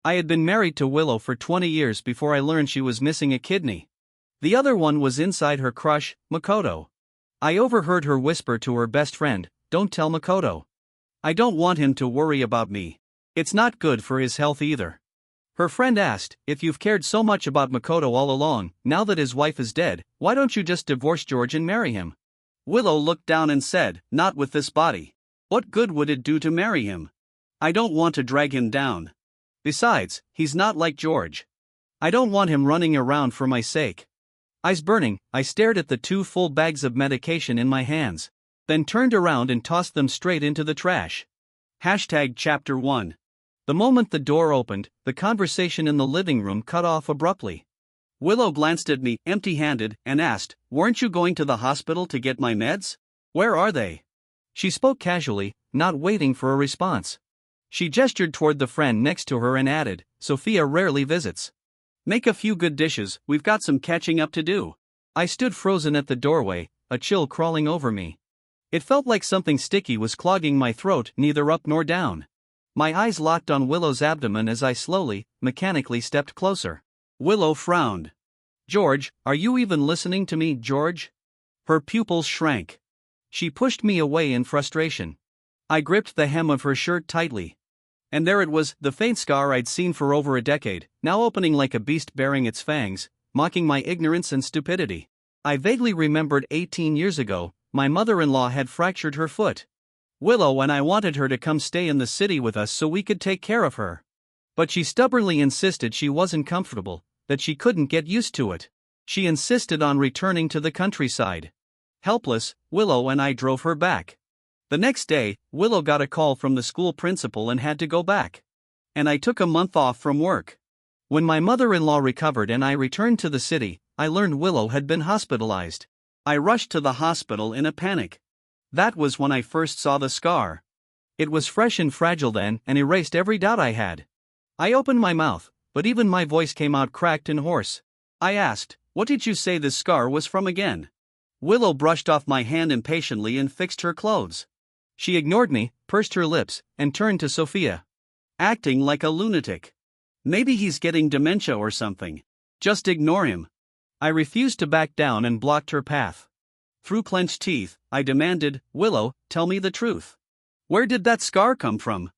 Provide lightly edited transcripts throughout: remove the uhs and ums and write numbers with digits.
I had been married to Willow for 20 years before I learned she was missing a kidney. The other one was inside her crush, Makoto. I overheard her whisper to her best friend, "Don't tell Makoto. I don't want him to worry about me. It's not good for his health either." Her friend asked, "If you've cared so much about Makoto all along, now that his wife is dead, why don't you just divorce George and marry him?" Willow looked down and said, "Not with this body. What good would it do to marry him? I don't want to drag him down. Besides, he's not like George. I don't want him running around for my sake." Eyes burning, I stared at the 2 full bags of medication in my hands, then turned around and tossed them straight into the trash. Chapter 1. The moment the door opened, the conversation in the living room cut off abruptly. Willow glanced at me, empty-handed, and asked, "Weren't you going to the hospital to get my meds? Where are they?" She spoke casually, not waiting for a response. She gestured toward the friend next to her and added, "Sophia rarely visits. Make a few good dishes, we've got some catching up to do." I stood frozen at the doorway, a chill crawling over me. It felt like something sticky was clogging my throat, neither up nor down. My eyes locked on Willow's abdomen as I slowly, mechanically stepped closer. Willow frowned. "George, are you even listening to me, George?" Her pupils shrank. She pushed me away in frustration. I gripped the hem of her shirt tightly. And there it was, the faint scar I'd seen for over a decade, now opening like a beast baring its fangs, mocking my ignorance and stupidity. I vaguely remembered 18 years ago, my mother-in-law had fractured her foot. Willow and I wanted her to come stay in the city with us so we could take care of her. But she stubbornly insisted she wasn't comfortable, that she couldn't get used to it. She insisted on returning to the countryside. Helpless, Willow and I drove her back. The next day, Willow got a call from the school principal and had to go back. And I took a month off from work. When my mother-in-law recovered and I returned to the city, I learned Willow had been hospitalized. I rushed to the hospital in a panic. That was when I first saw the scar. It was fresh and fragile then and erased every doubt I had. I opened my mouth, but even my voice came out cracked and hoarse. I asked, "What did you say this scar was from again?" Willow brushed off my hand impatiently and fixed her clothes. She ignored me, pursed her lips, and turned to Sophia. "Acting like a lunatic. Maybe he's getting dementia or something. Just ignore him." I refused to back down and blocked her path. Through clenched teeth, I demanded, "Willow, tell me the truth. Where did that scar come from?"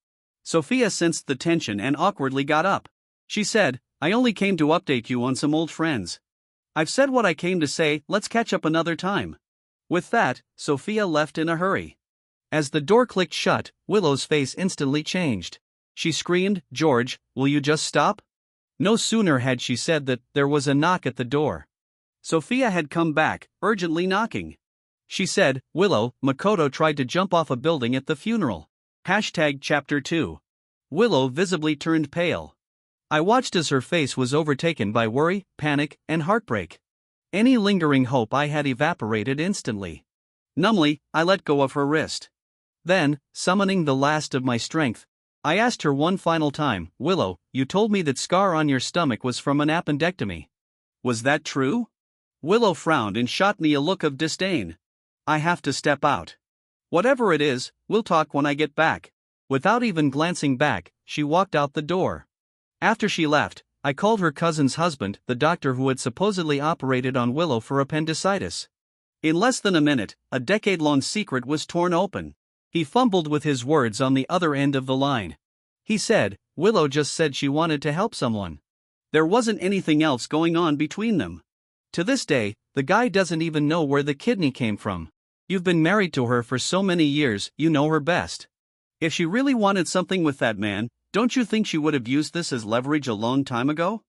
Sophia sensed the tension and awkwardly got up. She said, "I only came to update you on some old friends. I've said what I came to say, let's catch up another time." With that, Sophia left in a hurry. As the door clicked shut, Willow's face instantly changed. She screamed, "George, will you just stop?" No sooner had she said that, there was a knock at the door. Sophia had come back, urgently knocking. She said, "Willow, Makoto tried to jump off a building at the funeral." Chapter 2. Willow visibly turned pale. I watched as her face was overtaken by worry, panic, and heartbreak. Any lingering hope I had evaporated instantly. Numbly, I let go of her wrist. Then, summoning the last of my strength, I asked her one final time, "Willow, you told me that scar on your stomach was from an appendectomy. Was that true?" Willow frowned and shot me a look of disdain. "I have to step out. Whatever it is, we'll talk when I get back." Without even glancing back, she walked out the door. After she left, I called her cousin's husband, the doctor who had supposedly operated on Willow for appendicitis. In less than a minute, a decade-long secret was torn open. He fumbled with his words on the other end of the line. He said, "Willow just said she wanted to help someone. There wasn't anything else going on between them." To this day, the guy doesn't even know where the kidney came from. You've been married to her for so many years, you know her best. If she really wanted something with that man, don't you think she would have used this as leverage a long time ago?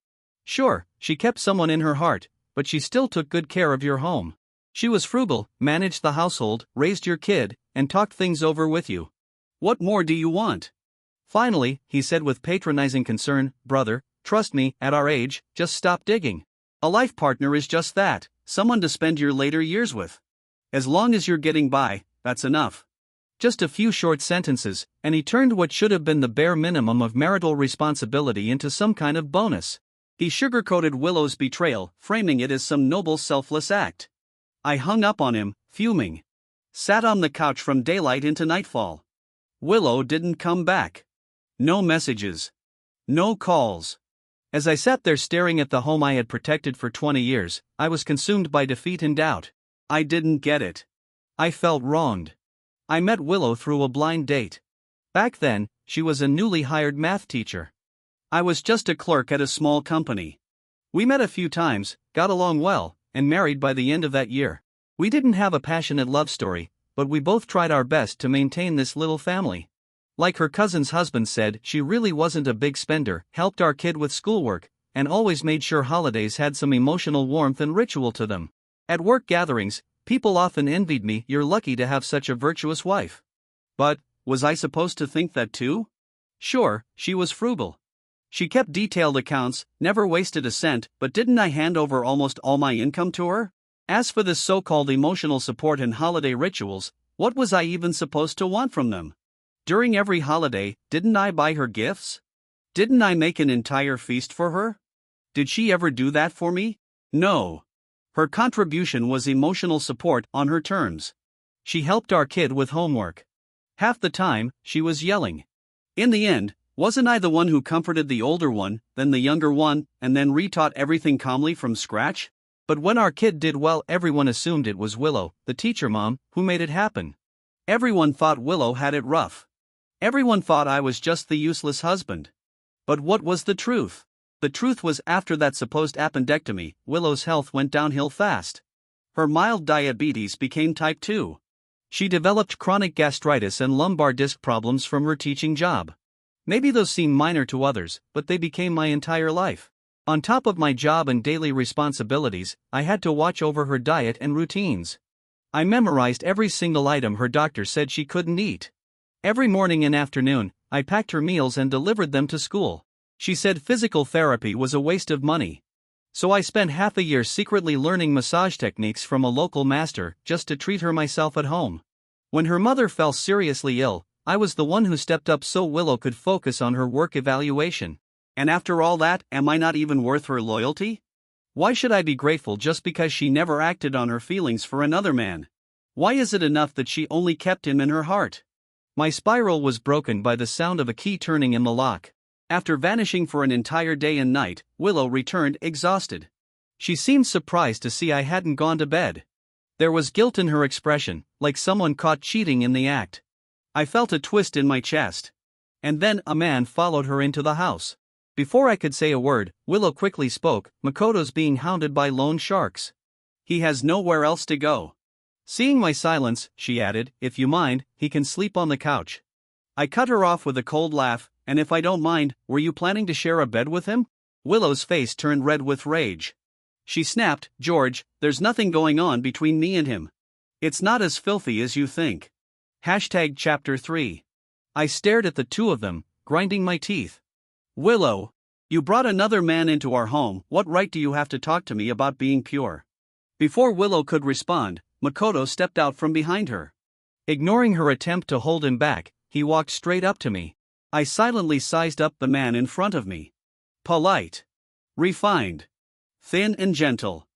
Sure, she kept someone in her heart, but she still took good care of your home. She was frugal, managed the household, raised your kid, and talked things over with you. What more do you want? Finally, he said with patronizing concern, "Brother, trust me, at our age, just stop digging. A life partner is just that, someone to spend your later years with. As long as you're getting by, that's enough." Just a few short sentences, and he turned what should have been the bare minimum of marital responsibility into some kind of bonus. He sugarcoated Willow's betrayal, framing it as some noble selfless act. I hung up on him, fuming. Sat on the couch from daylight into nightfall. Willow didn't come back. No messages. No calls. As I sat there staring at the home I had protected for 20 years, I was consumed by defeat and doubt. I didn't get it. I felt wronged. I met Willow through a blind date. Back then, she was a newly hired math teacher. I was just a clerk at a small company. We met a few times, got along well, and married by the end of that year. We didn't have a passionate love story, but we both tried our best to maintain this little family. Like her cousin's husband said, she really wasn't a big spender, helped our kid with schoolwork, and always made sure holidays had some emotional warmth and ritual to them. At work gatherings, people often envied me. You're lucky to have such a virtuous wife. But, was I supposed to think that too? Sure, she was frugal. She kept detailed accounts, never wasted a cent, but didn't I hand over almost all my income to her? As for this so-called emotional support and holiday rituals, what was I even supposed to want from them? During every holiday, didn't I buy her gifts? Didn't I make an entire feast for her? Did she ever do that for me? No. Her contribution was emotional support on her terms. She helped our kid with homework. Half the time, she was yelling. In the end, wasn't I the one who comforted the older one, then the younger one, and then retaught everything calmly from scratch? But when our kid did well, everyone assumed it was Willow, the teacher mom, who made it happen. Everyone thought Willow had it rough. Everyone thought I was just the useless husband. But what was the truth? The truth was, after that supposed appendectomy, Willow's health went downhill fast. Her mild diabetes became type 2. She developed chronic gastritis and lumbar disc problems from her teaching job. Maybe those seem minor to others, but they became my entire life. On top of my job and daily responsibilities, I had to watch over her diet and routines. I memorized every single item her doctor said she couldn't eat. Every morning and afternoon, I packed her meals and delivered them to school. She said physical therapy was a waste of money. So I spent half a year secretly learning massage techniques from a local master just to treat her myself at home. When her mother fell seriously ill, I was the one who stepped up so Willow could focus on her work evaluation. And after all that, am I not even worth her loyalty? Why should I be grateful just because she never acted on her feelings for another man? Why is it enough that she only kept him in her heart? My spiral was broken by the sound of a key turning in the lock. After vanishing for an entire day and night, Willow returned exhausted. She seemed surprised to see I hadn't gone to bed. There was guilt in her expression, like someone caught cheating in the act. I felt a twist in my chest. And then a man followed her into the house. Before I could say a word, Willow quickly spoke. Makoto's being hounded by loan sharks. He has nowhere else to go. Seeing my silence, she added, if you mind, he can sleep on the couch. I cut her off with a cold laugh. And if I don't mind, were you planning to share a bed with him? Willow's face turned red with rage. She snapped, George, there's nothing going on between me and him. It's not as filthy as you think. Chapter 3. I stared at the two of them, grinding my teeth. Willow, you brought another man into our home. What right do you have to talk to me about being pure? Before Willow could respond, Makoto stepped out from behind her. Ignoring her attempt to hold him back, he walked straight up to me. I silently sized up the man in front of me. Polite. Refined. Thin and gentle.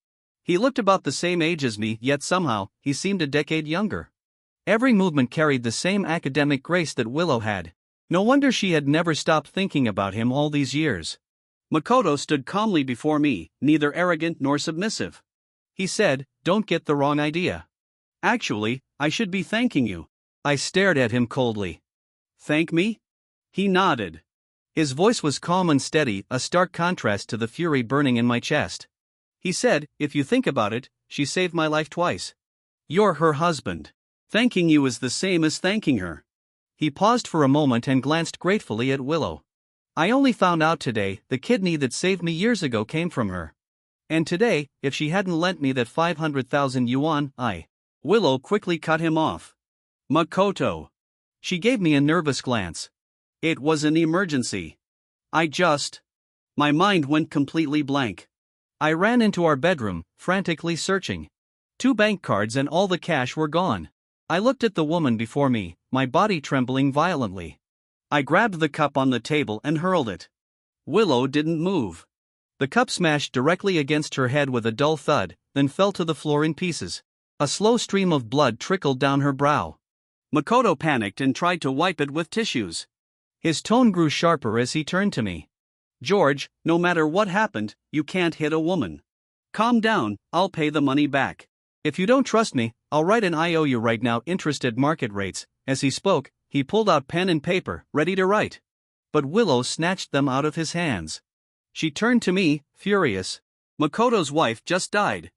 He looked about the same age as me, yet somehow, he seemed a decade younger. Every movement carried the same academic grace that Willow had. No wonder she had never stopped thinking about him all these years. Makoto stood calmly before me, neither arrogant nor submissive. He said, don't get the wrong idea. Actually, I should be thanking you. I stared at him coldly. Thank me? He nodded. His voice was calm and steady, a stark contrast to the fury burning in my chest. He said, if you think about it, she saved my life twice. You're her husband. Thanking you is the same as thanking her. He paused for a moment and glanced gratefully at Willow. I only found out today, the kidney that saved me years ago came from her. And today, if she hadn't lent me that 500,000 yuan, Willow quickly cut him off. Makoto. She gave me a nervous glance. It was an emergency. My mind went completely blank. I ran into our bedroom, frantically searching. 2 bank cards and all the cash were gone. I looked at the woman before me, my body trembling violently. I grabbed the cup on the table and hurled it. Willow didn't move. The cup smashed directly against her head with a dull thud, then fell to the floor in pieces. A slow stream of blood trickled down her brow. Makoto panicked and tried to wipe it with tissues. His tone grew sharper as he turned to me. George, no matter what happened, you can't hit a woman. Calm down, I'll pay the money back. If you don't trust me, I'll write an IOU right now, interest at market rates. As he spoke, he pulled out pen and paper, ready to write. But Willow snatched them out of his hands. She turned to me, furious. Makoto's wife just died.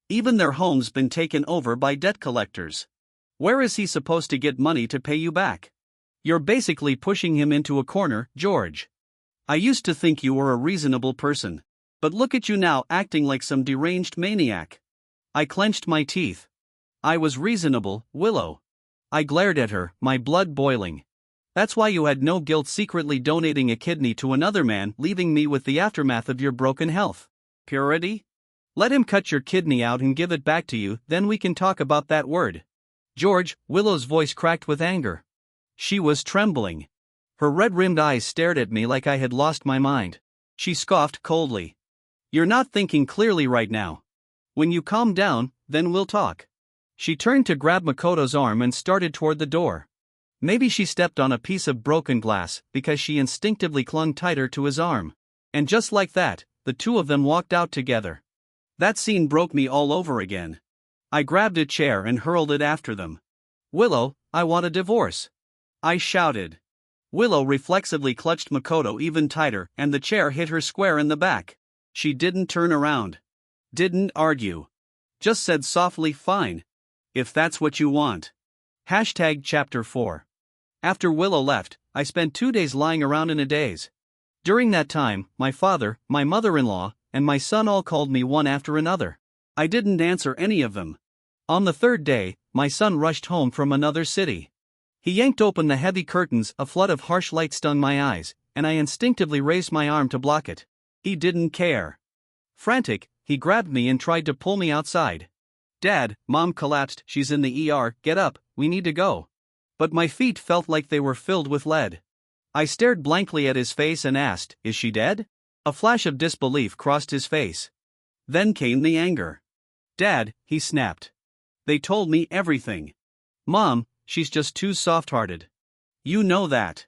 Even their home's been taken over by debt collectors. Where is he supposed to get money to pay you back? You're basically pushing him into a corner, George. I used to think you were a reasonable person. But look at you now, acting like some deranged maniac. I clenched my teeth. I was reasonable, Willow. I glared at her, my blood boiling. That's why you had no guilt secretly donating a kidney to another man, leaving me with the aftermath of your broken health. Purity? Let him cut your kidney out and give it back to you, then we can talk about that word. George, Willow's voice cracked with anger. She was trembling. Her red-rimmed eyes stared at me like I had lost my mind. She scoffed coldly. You're not thinking clearly right now. When you calm down, then we'll talk. She turned to grab Makoto's arm and started toward the door. Maybe she stepped on a piece of broken glass because she instinctively clung tighter to his arm. And just like that, the two of them walked out together. That scene broke me all over again. I grabbed a chair and hurled it after them. Willow, I want a divorce. I shouted. Willow reflexively clutched Makoto even tighter and the chair hit her square in the back. She didn't turn around. Didn't argue. Just said softly, fine. If that's what you want. Chapter 4. After Willow left, I spent 2 days lying around in a daze. During that time, my father, my mother-in-law, and my son all called me one after another. I didn't answer any of them. On the third day, my son rushed home from another city. He yanked open the heavy curtains, a flood of harsh light stung my eyes, and I instinctively raised my arm to block it. He didn't care. Frantic, he grabbed me and tried to pull me outside. Dad, Mom collapsed, she's in the ER, get up, we need to go. But my feet felt like they were filled with lead. I stared blankly at his face and asked, is she dead? A flash of disbelief crossed his face. Then came the anger. Dad, he snapped. They told me everything. Mom, she's just too soft-hearted. You know that.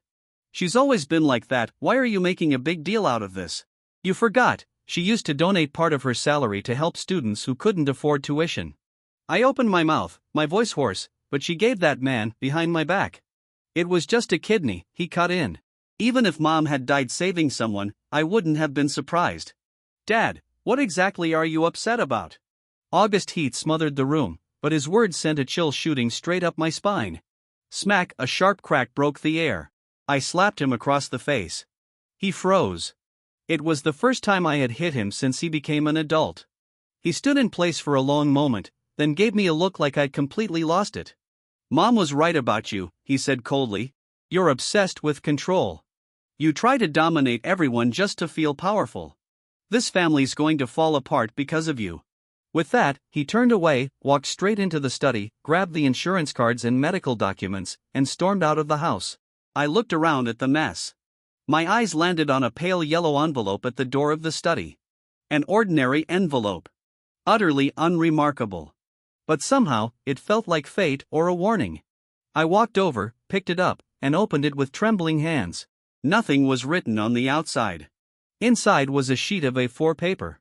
She's always been like that, why are you making a big deal out of this? You forgot, she used to donate part of her salary to help students who couldn't afford tuition. I opened my mouth, my voice hoarse, but she gave that man, behind my back. It was just a kidney, he cut in. Even if Mom had died saving someone, I wouldn't have been surprised. Dad, what exactly are you upset about? August heat smothered the room, but his words sent a chill shooting straight up my spine. Smack, a sharp crack broke the air. I slapped him across the face. He froze. It was the first time I had hit him since he became an adult. He stood in place for a long moment, then gave me a look like I'd completely lost it. Mom was right about you, he said coldly. You're obsessed with control. You try to dominate everyone just to feel powerful. This family's going to fall apart because of you. With that, he turned away, walked straight into the study, grabbed the insurance cards and medical documents, and stormed out of the house. I looked around at the mess. My eyes landed on a pale yellow envelope at the door of the study. An ordinary envelope. Utterly unremarkable. But somehow, it felt like fate or a warning. I walked over, picked it up, and opened it with trembling hands. Nothing was written on the outside. Inside was a sheet of A4 paper.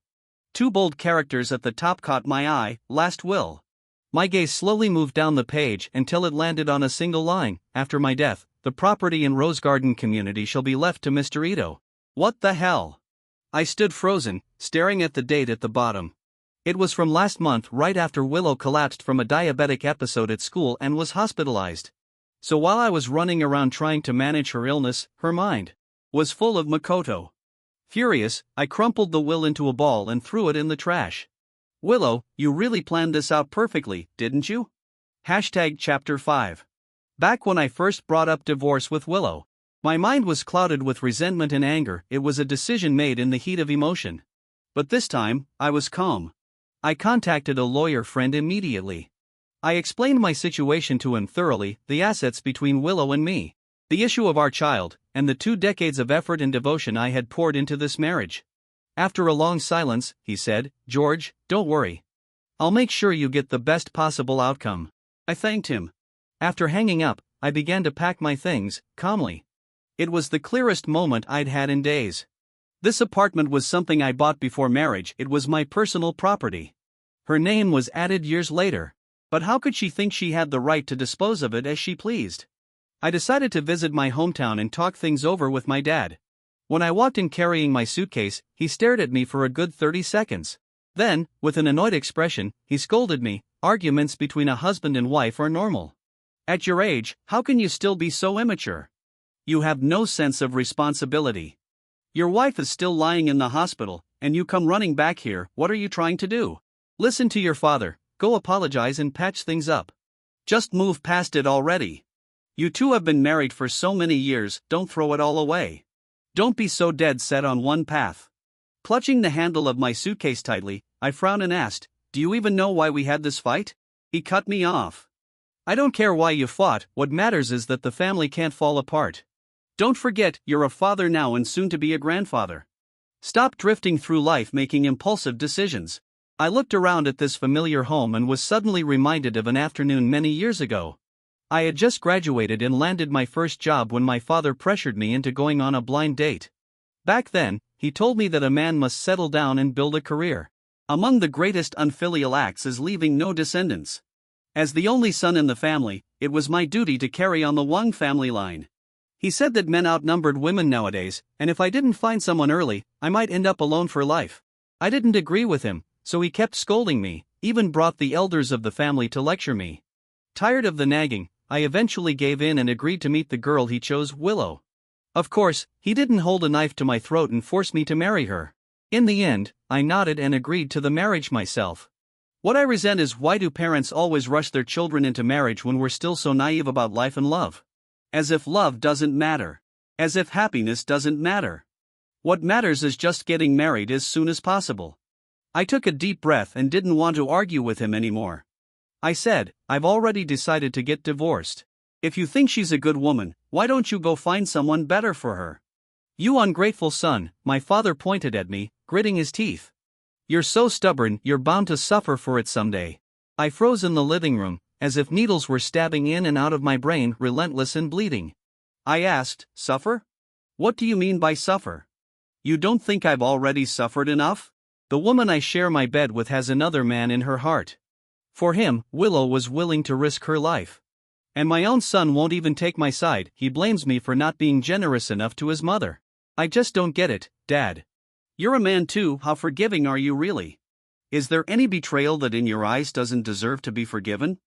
2 bold characters at the top caught my eye, last will. My gaze slowly moved down the page until it landed on a single line, after my death. The property in Rose Garden community shall be left to Mr. Ito. What the hell? I stood frozen, staring at the date at the bottom. It was from last month, right after Willow collapsed from a diabetic episode at school and was hospitalized. So while I was running around trying to manage her illness, her mind was full of Makoto. Furious, I crumpled the will into a ball and threw it in the trash. Willow, you really planned this out perfectly, didn't you? Chapter 5. Back when I first brought up divorce with Willow, my mind was clouded with resentment and anger. It was a decision made in the heat of emotion. But this time, I was calm. I contacted a lawyer friend immediately. I explained my situation to him thoroughly, the assets between Willow and me, the issue of our child, and the 2 decades of effort and devotion I had poured into this marriage. After a long silence, he said, George, don't worry. I'll make sure you get the best possible outcome. I thanked him. After hanging up, I began to pack my things, calmly. It was the clearest moment I'd had in days. This apartment was something I bought before marriage, it was my personal property. Her name was added years later. But how could she think she had the right to dispose of it as she pleased? I decided to visit my hometown and talk things over with my dad. When I walked in carrying my suitcase, he stared at me for a good 30 seconds. Then, with an annoyed expression, he scolded me. Arguments between a husband and wife are normal. At your age, how can you still be so immature? You have no sense of responsibility. Your wife is still lying in the hospital, and you come running back here. What are you trying to do? Listen to your father, go apologize and patch things up. Just move past it already. You two have been married for so many years, don't throw it all away. Don't be so dead set on one path. Clutching the handle of my suitcase tightly, I frowned and asked, "Do you even know why we had this fight?" He cut me off. "I don't care why you fought, what matters is that the family can't fall apart. Don't forget, you're a father now and soon to be a grandfather. Stop drifting through life making impulsive decisions." I looked around at this familiar home and was suddenly reminded of an afternoon many years ago. I had just graduated and landed my first job when my father pressured me into going on a blind date. Back then, he told me that a man must settle down and build a career. Among the greatest unfilial acts is leaving no descendants. As the only son in the family, it was my duty to carry on the Wang family line. He said that men outnumbered women nowadays, and if I didn't find someone early, I might end up alone for life. I didn't agree with him, so he kept scolding me, even brought the elders of the family to lecture me. Tired of the nagging, I eventually gave in and agreed to meet the girl he chose, Willow. Of course, he didn't hold a knife to my throat and force me to marry her. In the end, I nodded and agreed to the marriage myself. What I resent is why do parents always rush their children into marriage when we're still so naive about life and love? As if love doesn't matter. As if happiness doesn't matter. What matters is just getting married as soon as possible. I took a deep breath and didn't want to argue with him anymore. I said, "I've already decided to get divorced. If you think she's a good woman, why don't you go find someone better for her?" "You ungrateful son," my father pointed at me, gritting his teeth. "You're so stubborn, you're bound to suffer for it someday." I froze in the living room, as if needles were stabbing in and out of my brain, relentless and bleeding. I asked, "Suffer? What do you mean by suffer? You don't think I've already suffered enough? The woman I share my bed with has another man in her heart. For him, Willow was willing to risk her life. And my own son won't even take my side, he blames me for not being generous enough to his mother. I just don't get it, Dad. You're a man too, how forgiving are you really? Is there any betrayal that in your eyes doesn't deserve to be forgiven?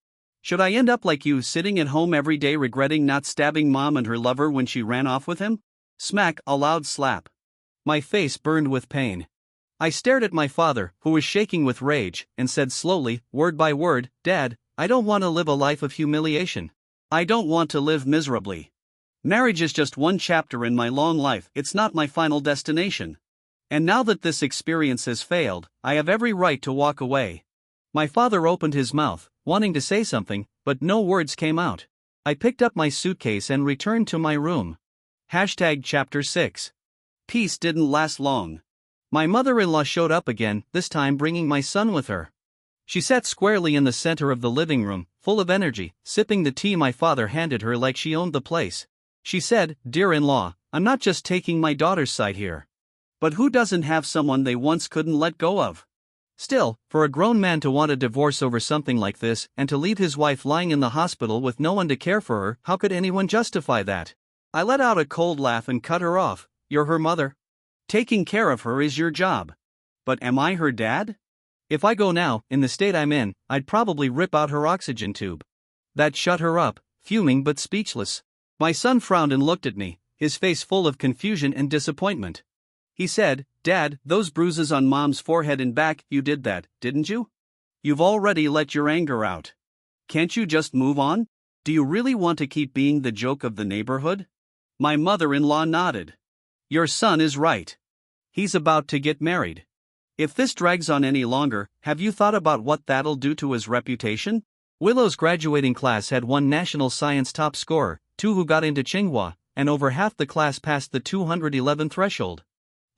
Should I end up like you, sitting at home every day regretting not stabbing Mom and her lover when she ran off with him?" Smack, a loud slap. My face burned with pain. I stared at my father, who was shaking with rage, and said slowly, word by word, "Dad, I don't want to live a life of humiliation. I don't want to live miserably. Marriage is just one chapter in my long life, it's not my final destination. And now that this experience has failed, I have every right to walk away." My father opened his mouth, wanting to say something, but no words came out. I picked up my suitcase and returned to my room. Chapter 6. Peace didn't last long. My mother-in-law showed up again, this time bringing my son with her. She sat squarely in the center of the living room, full of energy, sipping the tea my father handed her like she owned the place. She said, "Dear in-law, I'm not just taking my daughter's side here. But who doesn't have someone they once couldn't let go of? Still, for a grown man to want a divorce over something like this, and to leave his wife lying in the hospital with no one to care for her, how could anyone justify that?" I let out a cold laugh and cut her off. "You're her mother. Taking care of her is your job. But am I her dad? If I go now, in the state I'm in, I'd probably rip out her oxygen tube." That shut her up, fuming but speechless. My son frowned and looked at me, his face full of confusion and disappointment. He said, "Dad, those bruises on Mom's forehead and back, you did that, didn't you? You've already let your anger out. Can't you just move on? Do you really want to keep being the joke of the neighborhood?" My mother-in-law nodded. "Your son is right. He's about to get married. If this drags on any longer, have you thought about what that'll do to his reputation?" Willow's graduating class had one national science top scorer, 2 who got into Tsinghua, and over half the class passed the 211 threshold.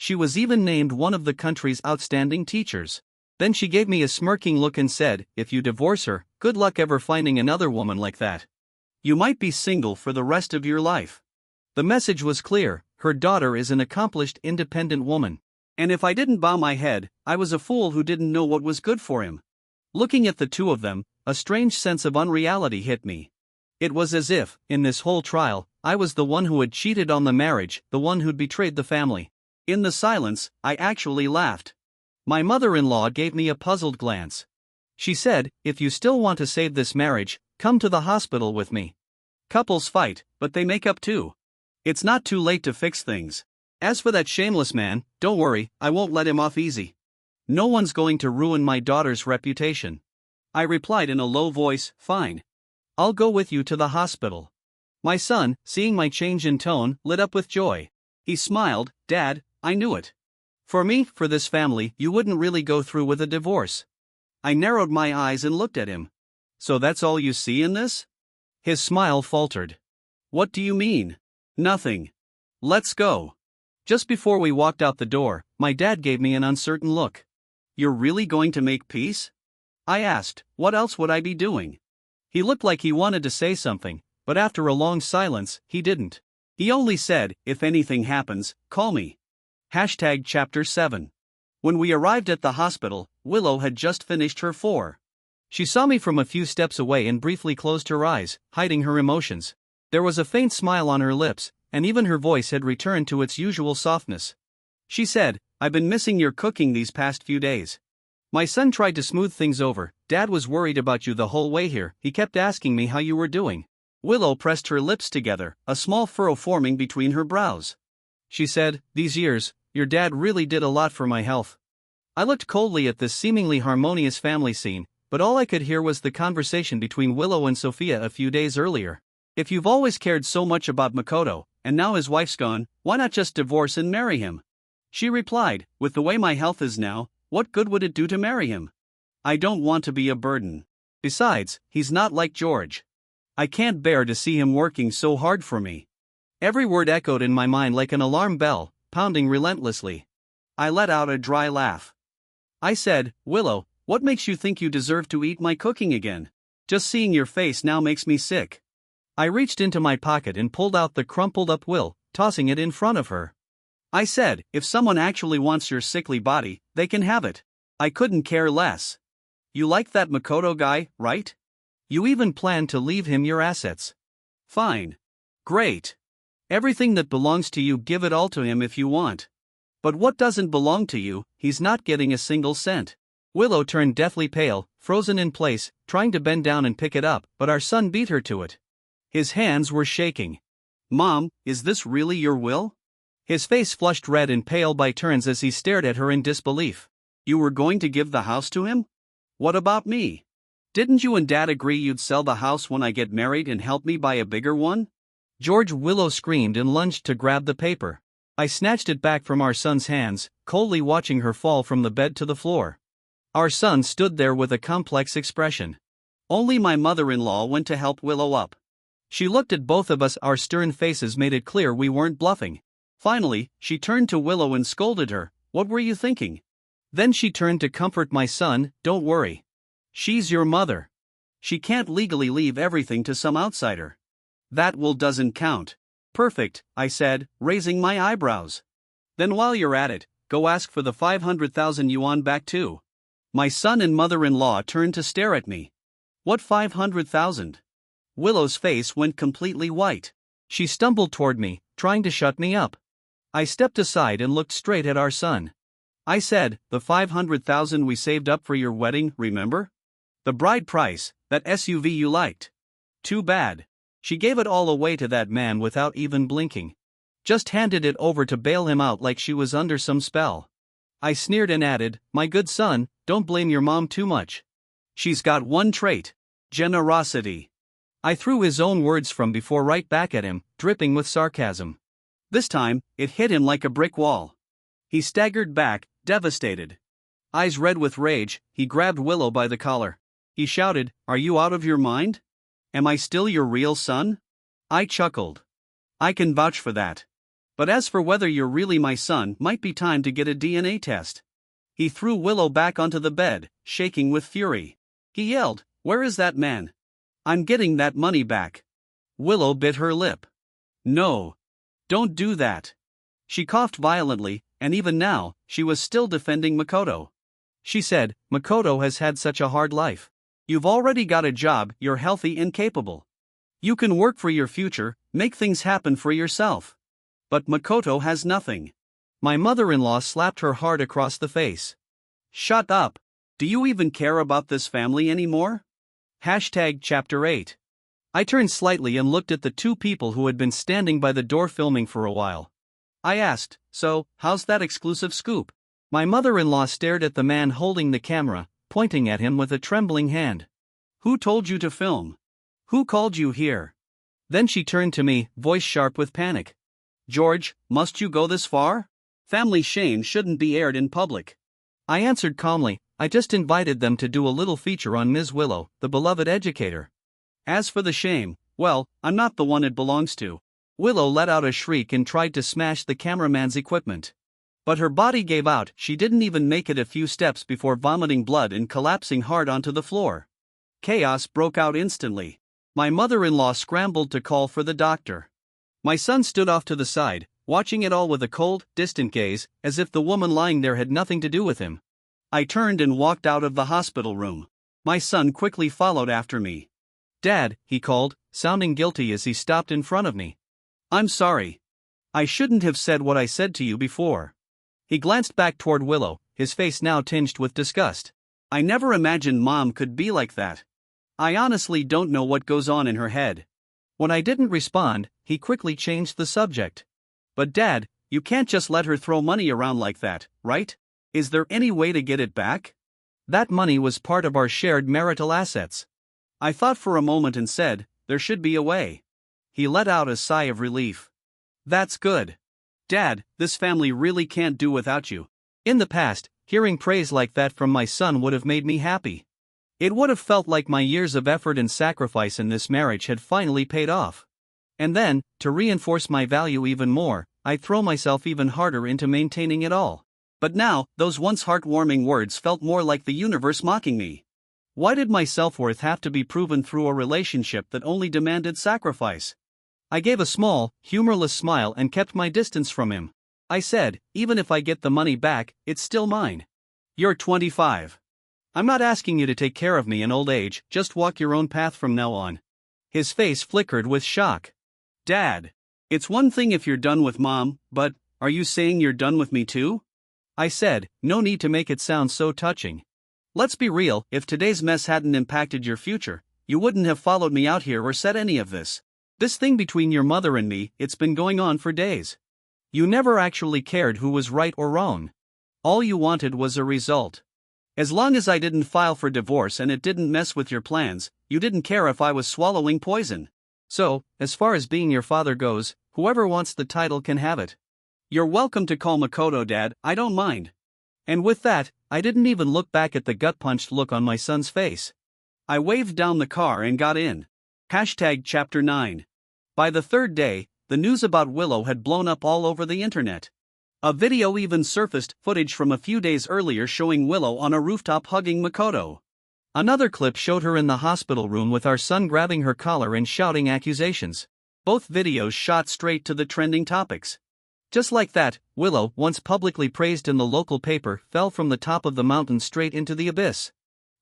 She was even named one of the country's outstanding teachers. Then she gave me a smirking look and said, "If you divorce her, good luck ever finding another woman like that. You might be single for the rest of your life." The message was clear, her daughter is an accomplished independent woman. And if I didn't bow my head, I was a fool who didn't know what was good for him. Looking at the two of them, a strange sense of unreality hit me. It was as if, in this whole trial, I was the one who had cheated on the marriage, the one who'd betrayed the family. In the silence, I actually laughed. My mother-in-law gave me a puzzled glance. She said, "If you still want to save this marriage, come to the hospital with me. Couples fight, but they make up too. It's not too late to fix things. As for that shameless man, don't worry, I won't let him off easy. No one's going to ruin my daughter's reputation." I replied in a low voice, "Fine. I'll go with you to the hospital." My son, seeing my change in tone, lit up with joy. He smiled, "Dad, I knew it. For me, for this family, you wouldn't really go through with a divorce." I narrowed my eyes and looked at him. "So that's all you see in this?" His smile faltered. "What do you mean?" "Nothing. Let's go." Just before we walked out the door, my dad gave me an uncertain look. "You're really going to make peace?" I asked. What else would I be doing? He looked like he wanted to say something, but after a long silence, he didn't. He only said, "If anything happens, call me." Chapter 7. When we arrived at the hospital, Willow had just finished her 4. She saw me from a few steps away and briefly closed her eyes, hiding her emotions. There was a faint smile on her lips, and even her voice had returned to its usual softness. She said, "I've been missing your cooking these past few days. My son tried to smooth things over. Dad was worried about you the whole way here. He kept asking me how you were doing." Willow pressed her lips together, a small furrow forming between her brows. She said, "These years, your dad really did a lot for my health." I looked coldly at this seemingly harmonious family scene, but all I could hear was the conversation between Willow and Sophia a few days earlier. "If you've always cared so much about Makoto, and now his wife's gone, why not just divorce and marry him?" She replied, "With the way my health is now, what good would it do to marry him? I don't want to be a burden. Besides, he's not like George. I can't bear to see him working so hard for me." Every word echoed in my mind like an alarm bell, pounding relentlessly. I let out a dry laugh. I said, "Willow, what makes you think you deserve to eat my cooking again? Just seeing your face now makes me sick." I reached into my pocket and pulled out the crumpled up will, tossing it in front of her. I said, "If someone actually wants your sickly body, they can have it. I couldn't care less. You like that Makoto guy, right? You even plan to leave him your assets. Fine. Great. Everything that belongs to you, give it all to him if you want. But what doesn't belong to you, he's not getting a single cent." Willow turned deathly pale, frozen in place, trying to bend down and pick it up, but our son beat her to it. His hands were shaking. "Mom, is this really your will?" His face flushed red and pale by turns as he stared at her in disbelief. "You were going to give the house to him? What about me? Didn't you and Dad agree you'd sell the house when I get married and help me buy a bigger one?" George, Willow screamed and lunged to grab the paper. I snatched it back from our son's hands, coldly watching her fall from the bed to the floor. Our son stood there with a complex expression. Only my mother-in-law went to help Willow up. She looked at both of us. Our stern faces made it clear we weren't bluffing. Finally, she turned to Willow and scolded her, "What were you thinking?" Then she turned to comfort my son, "Don't worry. She's your mother. She can't legally leave everything to some outsider. That will doesn't count." "Perfect," I said, raising my eyebrows. "Then while you're at it, go ask for the 500,000 yuan back too." My son and mother-in-law turned to stare at me. "What 500,000? Willow's face went completely white. She stumbled toward me, trying to shut me up. I stepped aside and looked straight at our son. I said, "The 500,000 we saved up for your wedding, remember? The bride price, that SUV you liked. Too bad. She gave it all away to that man without even blinking. Just handed it over to bail him out like she was under some spell." I sneered and added, "My good son, don't blame your mom too much. She's got one trait: generosity." I threw his own words from before right back at him, dripping with sarcasm. This time, it hit him like a brick wall. He staggered back, devastated. Eyes red with rage, he grabbed Willow by the collar. He shouted, "Are you out of your mind? Am I still your real son?" I chuckled. "I can vouch for that. But as for whether you're really my son, might be time to get a DNA test." He threw Willow back onto the bed, shaking with fury. He yelled, "Where is that man? I'm getting that money back." Willow bit her lip. "No. Don't do that. She coughed violently, and even now, she was still defending Makoto. She said, Makoto has had such a hard life. You've already got a job, you're healthy and capable. You can work for your future, make things happen for yourself. But Makoto has nothing. My mother-in-law slapped her hard across the face. Shut up. Do you even care about this family anymore? Chapter 8. I turned slightly and looked at the two people who had been standing by the door filming for a while. I asked, so, how's that exclusive scoop? My mother-in-law stared at the man holding the camera, pointing at him with a trembling hand. Who told you to film? Who called you here? Then she turned to me, voice sharp with panic. George, must you go this far? Family shame shouldn't be aired in public. I answered calmly, I just invited them to do a little feature on Ms. Willow, the beloved educator. As for the shame, well, I'm not the one it belongs to. Willow let out a shriek and tried to smash the cameraman's equipment. But her body gave out, she didn't even make it a few steps before vomiting blood and collapsing hard onto the floor. Chaos broke out instantly. My mother-in-law scrambled to call for the doctor. My son stood off to the side, watching it all with a cold, distant gaze, as if the woman lying there had nothing to do with him. I turned and walked out of the hospital room. My son quickly followed after me. Dad, he called, sounding guilty as he stopped in front of me. I'm sorry. I shouldn't have said what I said to you before. He glanced back toward Willow, his face now tinged with disgust. I never imagined Mom could be like that. I honestly don't know what goes on in her head. When I didn't respond, he quickly changed the subject. But Dad, you can't just let her throw money around like that, right? Is there any way to get it back? That money was part of our shared marital assets. I thought for a moment and said, there should be a way. He let out a sigh of relief. That's good. Dad, this family really can't do without you. In the past, hearing praise like that from my son would have made me happy. It would have felt like my years of effort and sacrifice in this marriage had finally paid off. And then, to reinforce my value even more, I'd throw myself even harder into maintaining it all. But now, those once heartwarming words felt more like the universe mocking me. Why did my self-worth have to be proven through a relationship that only demanded sacrifice? I gave a small, humorless smile and kept my distance from him. I said, even if I get the money back, it's still mine. You're 25. I'm not asking you to take care of me in old age, just walk your own path from now on. His face flickered with shock. Dad, it's one thing if you're done with Mom, but, are you saying you're done with me too? I said, no need to make it sound so touching. Let's be real, if today's mess hadn't impacted your future, you wouldn't have followed me out here or said any of this. This thing between your mother and me, it's been going on for days. You never actually cared who was right or wrong. All you wanted was a result. As long as I didn't file for divorce and it didn't mess with your plans, you didn't care if I was swallowing poison. So, as far as being your father goes, whoever wants the title can have it. You're welcome to call Makoto Dad, I don't mind. And with that, I didn't even look back at the gut-punched look on my son's face. I waved down the car and got in. Chapter 9. By the third day, the news about Willow had blown up all over the internet. A video even surfaced footage from a few days earlier showing Willow on a rooftop hugging Makoto. Another clip showed her in the hospital room with our son grabbing her collar and shouting accusations. Both videos shot straight to the trending topics. Just like that, Willow, once publicly praised in the local paper, fell from the top of the mountain straight into the abyss.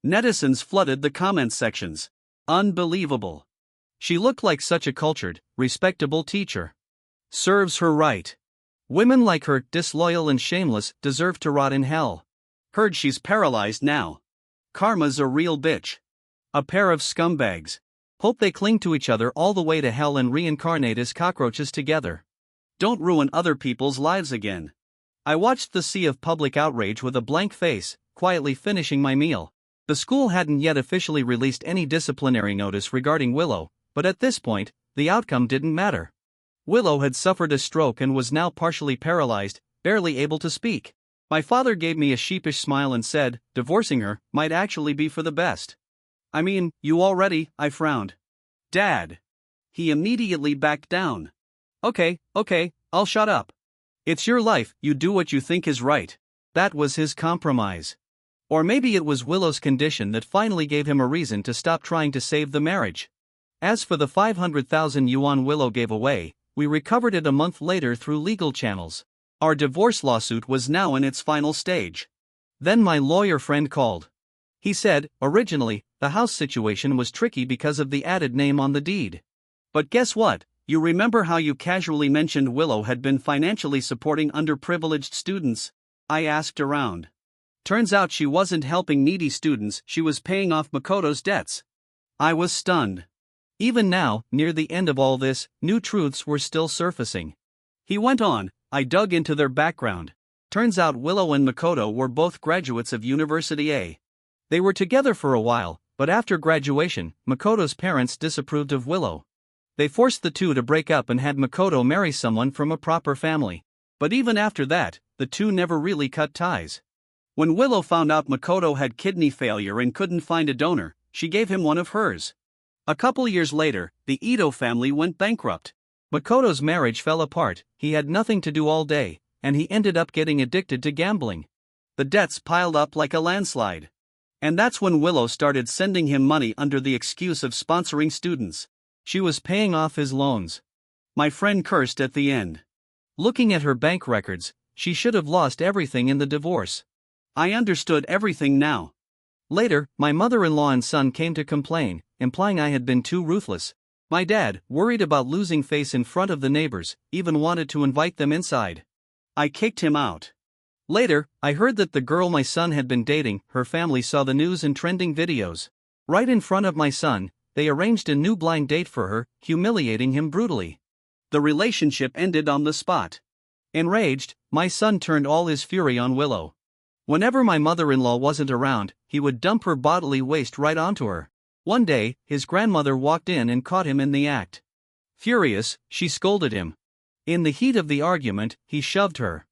Netizens flooded the comment sections. Unbelievable. She looked like such a cultured, respectable teacher. Serves her right. Women like her, disloyal and shameless, deserve to rot in hell. Heard she's paralyzed now. Karma's a real bitch. A pair of scumbags. Hope they cling to each other all the way to hell and reincarnate as cockroaches together. Don't ruin other people's lives again. I watched the sea of public outrage with a blank face, quietly finishing my meal. The school hadn't yet officially released any disciplinary notice regarding Willow, but at this point, the outcome didn't matter. Willow had suffered a stroke and was now partially paralyzed, barely able to speak. My father gave me a sheepish smile and said, divorcing her might actually be for the best. I mean, you already, I frowned. Dad. He immediately backed down. Okay, I'll shut up. It's your life, you do what you think is right. That was his compromise. Or maybe it was Willow's condition that finally gave him a reason to stop trying to save the marriage. As for the 500,000 yuan Willow gave away, we recovered it a month later through legal channels. Our divorce lawsuit was now in its final stage. Then my lawyer friend called. He said, originally, the house situation was tricky because of the added name on the deed. But guess what? You remember how you casually mentioned Willow had been financially supporting underprivileged students? I asked around. Turns out she wasn't helping needy students, she was paying off Makoto's debts. I was stunned. Even now, near the end of all this, new truths were still surfacing. He went on, I dug into their background. Turns out Willow and Makoto were both graduates of University A. They were together for a while, but after graduation, Makoto's parents disapproved of Willow. They forced the two to break up and had Makoto marry someone from a proper family. But even after that, the two never really cut ties. When Willow found out Makoto had kidney failure and couldn't find a donor, she gave him one of hers. A couple years later, the Ito family went bankrupt. Makoto's marriage fell apart, he had nothing to do all day, and he ended up getting addicted to gambling. The debts piled up like a landslide. And that's when Willow started sending him money under the excuse of sponsoring students. She was paying off his loans. My friend cursed at the end. Looking at her bank records, she should have lost everything in the divorce. I understood everything now. Later, my mother-in-law and son came to complain, implying I had been too ruthless. My dad, worried about losing face in front of the neighbors, even wanted to invite them inside. I kicked him out. Later, I heard that the girl my son had been dating, her family saw the news and trending videos. Right in front of my son, they arranged a new blind date for her, humiliating him brutally. The relationship ended on the spot. Enraged, my son turned all his fury on Willow. Whenever my mother-in-law wasn't around, he would dump her bodily waste right onto her. One day, his grandmother walked in and caught him in the act. Furious, she scolded him. In the heat of the argument, he shoved her.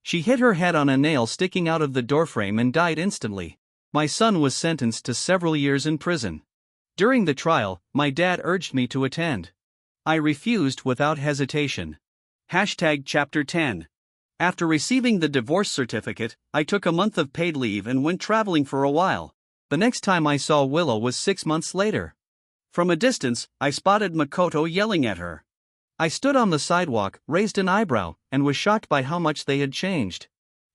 She hit her head on a nail sticking out of the doorframe and died instantly. My son was sentenced to several years in prison. During the trial, my dad urged me to attend. I refused without hesitation. Chapter 10. After receiving the divorce certificate, I took a month of paid leave and went traveling for a while. The next time I saw Willow was 6 months later. From a distance, I spotted Makoto yelling at her. I stood on the sidewalk, raised an eyebrow, and was shocked by how much they had changed.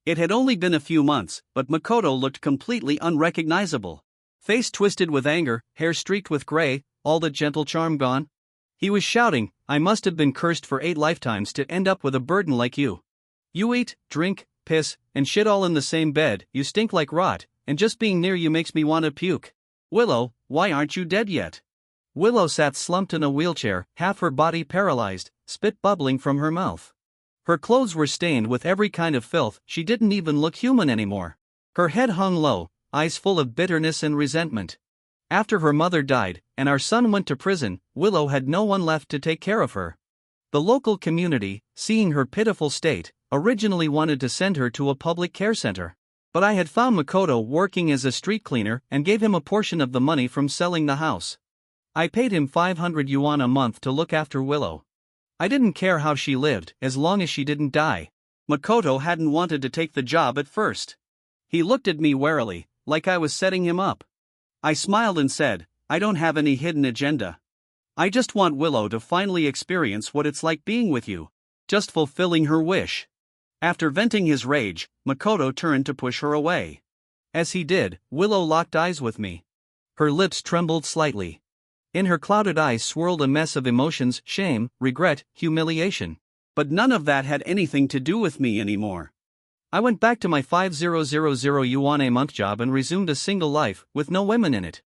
It had only been a few months, but Makoto looked completely unrecognizable. Face twisted with anger, hair streaked with gray, all the gentle charm gone. He was shouting, I must have been cursed for 8 lifetimes to end up with a burden like you. You eat, drink, piss, and shit all in the same bed, you stink like rot, and just being near you makes me want to puke. Willow, why aren't you dead yet? Willow sat slumped in a wheelchair, half her body paralyzed, spit bubbling from her mouth. Her clothes were stained with every kind of filth, she didn't even look human anymore. Her head hung low, eyes full of bitterness and resentment. After her mother died, and our son went to prison, Willow had no one left to take care of her. The local community, seeing her pitiful state, originally wanted to send her to a public care center. But I had found Makoto working as a street cleaner and gave him a portion of the money from selling the house. I paid him 500 yuan a month to look after Willow. I didn't care how she lived, as long as she didn't die. Makoto hadn't wanted to take the job at first. He looked at me warily, like I was setting him up. I smiled and said, I don't have any hidden agenda. I just want Willow to finally experience what it's like being with you. Just fulfilling her wish. After venting his rage, Makoto turned to push her away. As he did, Willow locked eyes with me. Her lips trembled slightly. In her clouded eyes swirled a mess of emotions, shame, regret, humiliation. But none of that had anything to do with me anymore. I went back to my 5,000 yuan a month job and resumed a single life, with no women in it.